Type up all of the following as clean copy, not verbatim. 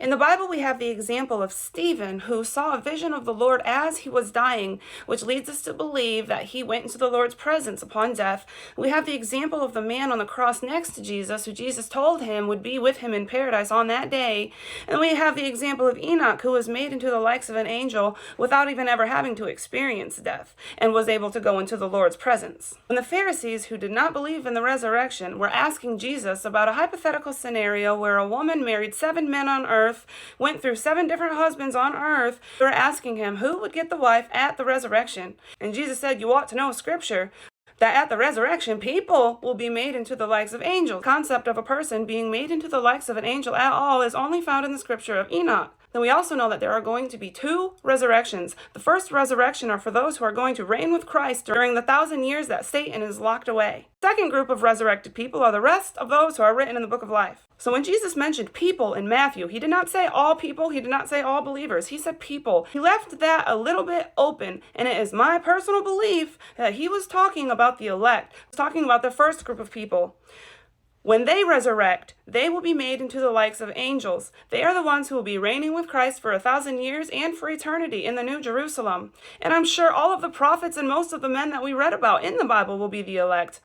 In the Bible, we have the example of Stephen, who saw a vision of the Lord as he was dying, which leads us to believe that he went into the Lord's presence upon death. We have the example of the man on the cross next to Jesus, who Jesus told him would be with him in paradise on that day. And we have the example of Enoch, who was made into the likes of an angel without even ever having to experience death, and was able to go into the Lord's presence. When the Pharisees, who did not believe in the resurrection, were asking Jesus about a hypothetical scenario where a woman married 7 men on earth, went through 7 different husbands on earth, they were asking him who would get the wife at the resurrection. And Jesus said, you ought to know Scripture, that at the resurrection, people will be made into the likes of angels. The concept of a person being made into the likes of an angel at all is only found in the Scripture of Enoch. Then we also know that there are going to be 2 resurrections. The first resurrection are for those who are going to reign with Christ during the 1,000 years that Satan is locked away. The second group of resurrected people are the rest of those who are written in the book of life. So when Jesus mentioned people in Matthew, he did not say all people, he did not say all believers, he said people. He left that a little bit open, and it is my personal belief that he was talking about the elect. He was talking about the first group of people. When they resurrect, they will be made into the likes of angels. They are the ones who will be reigning with Christ for 1,000 years and for eternity in the New Jerusalem. And I'm sure all of the prophets and most of the men that we read about in the Bible will be the elect.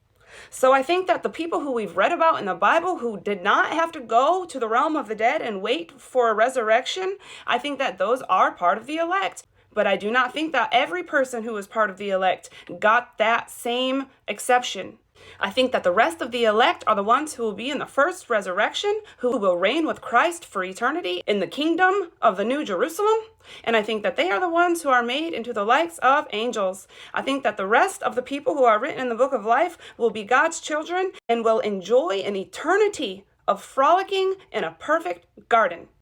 So I think that the people who we've read about in the Bible who did not have to go to the realm of the dead and wait for a resurrection, I think that those are part of the elect. But I do not think that every person who was part of the elect got that same exception. I think that the rest of the elect are the ones who will be in the first resurrection, who will reign with Christ for eternity in the kingdom of the New Jerusalem. And I think that they are the ones who are made into the likes of angels. I think that the rest of the people who are written in the book of life will be God's children and will enjoy an eternity of frolicking in a perfect garden.